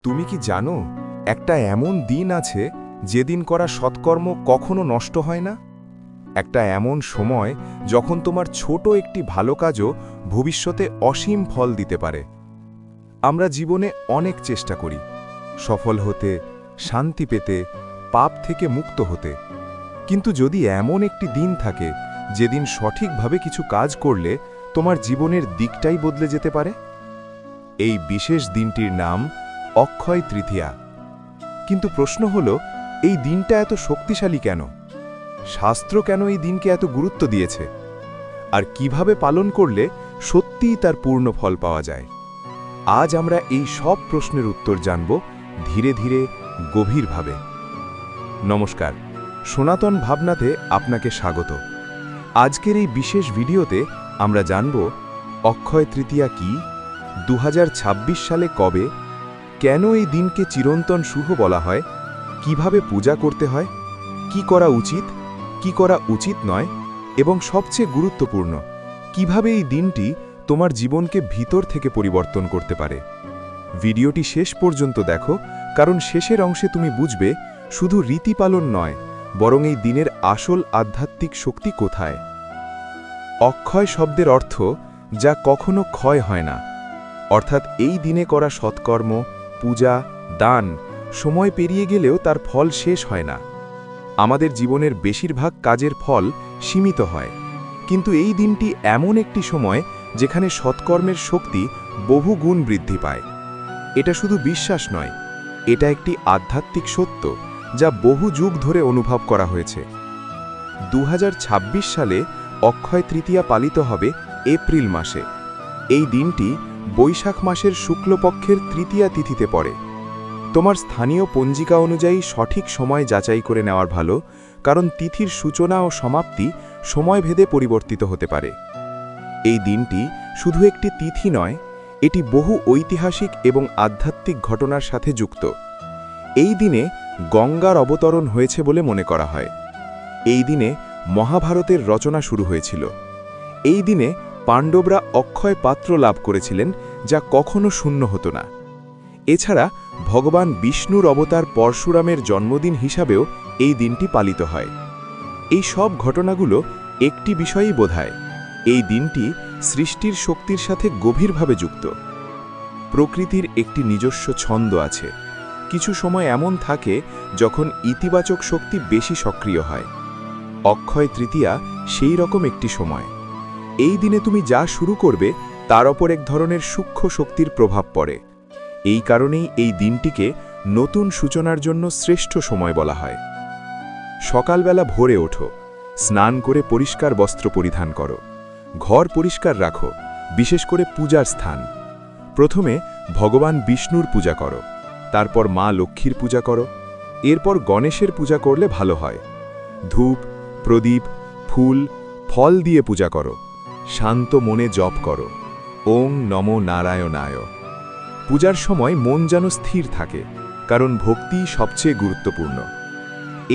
তুমি কি জানো একটা এমন দিন আছে যেদিন করা সৎকর্ম কখনো নষ্ট হয় না? একটা এমন সময় যখন তোমার ছোট একটি ভালো কাজও ভবিষ্যতে অসীম ফল দিতে পারে। আমরা জীবনে অনেক চেষ্টা করি সফল হতে, শান্তি পেতে, পাপ থেকে মুক্ত হতে। কিন্তু যদি এমন একটি দিন থাকে যেদিন সঠিকভাবে কিছু কাজ করলে তোমার জীবনের দিকটাই বদলে যেতে পারে, এই বিশেষ দিনটির নাম অক্ষয় তৃতীয়া। কিন্তু প্রশ্ন হলো, এই দিনটা এত শক্তিশালী কেন? শাস্ত্র কেন এই দিনকে এত গুরুত্ব দিয়েছে? আর কিভাবে পালন করলে সত্যিই তার পূর্ণ ফল পাওয়া যায়? আজ আমরা এই সব প্রশ্নের উত্তর জানব ধীরে ধীরে, গভীরভাবে। নমস্কার, সনাতন ভাবনাতে আপনাকে স্বাগত। আজকের এই বিশেষ ভিডিওতে আমরা জানব অক্ষয় তৃতীয়া কি, 2026 সালে কবে, কেন এই দিনকে চিরন্তন শুভ বলা হয়, কিভাবে পূজা করতে হয়, কি করা উচিত, কি করা উচিত নয়, এবং সবচেয়ে গুরুত্বপূর্ণ, কিভাবে এই দিনটি তোমার জীবনকে ভিতর থেকে পরিবর্তন করতে পারে। ভিডিওটি শেষ পর্যন্ত দেখো, কারণ শেষের অংশে তুমি বুঝবে শুধু রীতি পালন নয়, বরং এই দিনের আসল আধ্যাত্মিক শক্তি কোথায়। অক্ষয় শব্দের অর্থ যা কখনো ক্ষয় হয় না, অর্থাৎ এই দিনে করা সৎকর্ম, পূজা, দান সময় পেরিয়ে গেলেও তার ফল শেষ হয় না। আমাদের জীবনের বেশিরভাগ কাজের ফল সীমিত হয়, কিন্তু এই দিনটি এমন একটি সময় যেখানে সৎকর্মের শক্তি বহু গুণ বৃদ্ধি পায়। এটা শুধু বিশ্বাস নয়, এটা একটি আধ্যাত্মিক সত্য যা বহু যুগ ধরে অনুভব করা হয়েছে। 2026 সালে অক্ষয় তৃতীয়া পালিত হবে এপ্রিল মাসে। এই দিনটি বৈশাখ মাসের শুক্লপক্ষের তৃতীয়া তিথিতে পড়ে। তোমার স্থানীয় পঞ্জিকা অনুযায়ী সঠিক সময় যাচাই করে নেওয়ার ভালো, কারণ তিথির সূচনা ও সমাপ্তি সময়ভেদে পরিবর্তিত হতে পারে। এই দিনটি শুধু একটি তিথি নয়, এটি বহু ঐতিহাসিক এবং আধ্যাত্মিক ঘটনার সাথে যুক্ত। এই দিনে গঙ্গার অবতরণ হয়েছে বলে মনে করা হয়। এই দিনে মহাভারতের রচনা শুরু হয়েছিল। এই দিনে পাণ্ডবরা অক্ষয় পাত্র লাভ করেছিলেন, যা কখনো শূন্য হতো না। এছাড়া ভগবান বিষ্ণুর অবতার পরশুরামের জন্মদিন হিসাবেও এই দিনটি পালিত হয়। এই সব ঘটনাগুলো একটি বিষয়ই বোঝায়, এই দিনটি সৃষ্টির শক্তির সাথে গভীরভাবে যুক্ত। প্রকৃতির একটি নিজস্ব ছন্দ আছে। কিছু সময় এমন থাকে যখন ইতিবাচক শক্তি বেশি সক্রিয় হয়। অক্ষয় তৃতীয়া সেই রকম একটি সময়। এই দিনে তুমি যা শুরু করবে তার ওপর এক ধরনের সূক্ষ্ম শক্তির প্রভাব পড়ে। এই কারণেই এই দিনটিকে নতুন সূচনার জন্য শ্রেষ্ঠ সময় বলা হয়। সকালবেলা ভোরে ওঠো, স্নান করে পরিষ্কার বস্ত্র পরিধান করো, ঘর পরিষ্কার রাখো, বিশেষ করে পূজার স্থান। প্রথমে ভগবান বিষ্ণুর পূজা করো, তারপর মা লক্ষ্মীর পূজা করো, এরপর গণেশের পূজা করলে ভালো হয়। ধূপ, প্রদীপ, ফুল, ফল দিয়ে পূজা করো, শান্ত মনে জপ করো, ওং নমো নারায়ণায়। পূজার সময় মন যেন স্থির থাকে, কারণ ভক্তি সবচেয়ে গুরুত্বপূর্ণ।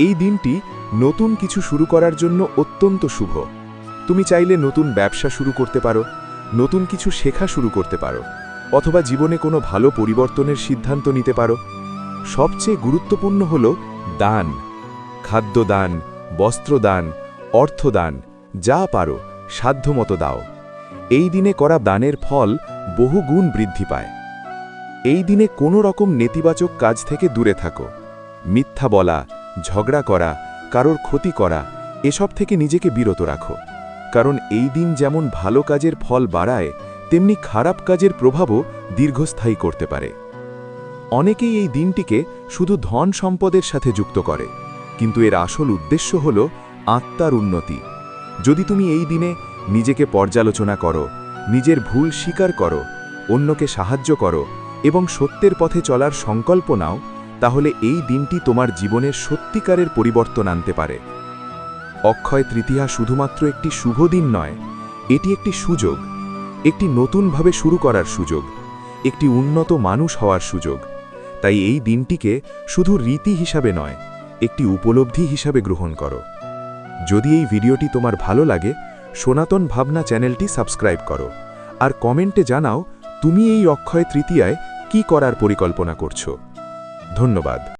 এই দিনটি নতুন কিছু শুরু করার জন্য অত্যন্ত শুভ। তুমি চাইলে নতুন ব্যবসা শুরু করতে পারো, নতুন কিছু শেখা শুরু করতে পারো, অথবা জীবনে কোনো ভালো পরিবর্তনের সিদ্ধান্ত নিতে পারো। সবচেয়ে গুরুত্বপূর্ণ হল দান, খাদ্যদান, বস্ত্রদান, অর্থদান, যা পারো সাধ্যমতো দাও। এই দিনে করা দানের ফল বহু গুণ বৃদ্ধি পায়। এই দিনে কোনো রকম নেতিবাচক কাজ থেকে দূরে থাকো। মিথ্যা বলা, ঝগড়া করা, কারোর ক্ষতি করা, এসব থেকে নিজেকে বিরত রাখো, কারণ এই দিন যেমন ভালো কাজের ফল বাড়ায়, তেমনি খারাপ কাজের প্রভাবও দীর্ঘস্থায়ী করতে পারে। অনেকেই এই দিনটিকে শুধু ধন সম্পদের সাথে যুক্ত করে, কিন্তু এর আসল উদ্দেশ্য হল আত্মার উন্নতি। যদি তুমি এই দিনে নিজেকে পর্যালোচনা করো, নিজের ভুল স্বীকার করো, অন্যকে সাহায্য করো এবং সত্যের পথে চলার সংকল্প নাও, তাহলে এই দিনটি তোমার জীবনের সত্যিকারের পরিবর্তন আনতে পারে। অক্ষয় তৃতীয়া শুধুমাত্র একটি শুভ দিন নয়, এটি একটি সুযোগ, একটি নতুনভাবে শুরু করার সুযোগ, একটি উন্নত মানুষ হওয়ার সুযোগ। তাই এই দিনটিকে শুধু রীতি হিসাবে নয়, একটি উপলব্ধি হিসাবে গ্রহণ করো। যদি এই ভিডিওটি তোমার ভালো লাগে, সনাতন ভাবনা চ্যানেলটি সাবস্ক্রাইব করো, আর কমেন্টে জানাও তুমি এই অক্ষয় তৃতীয়ায় কি করার পরিকল্পনা করছো? ধন্যবাদ।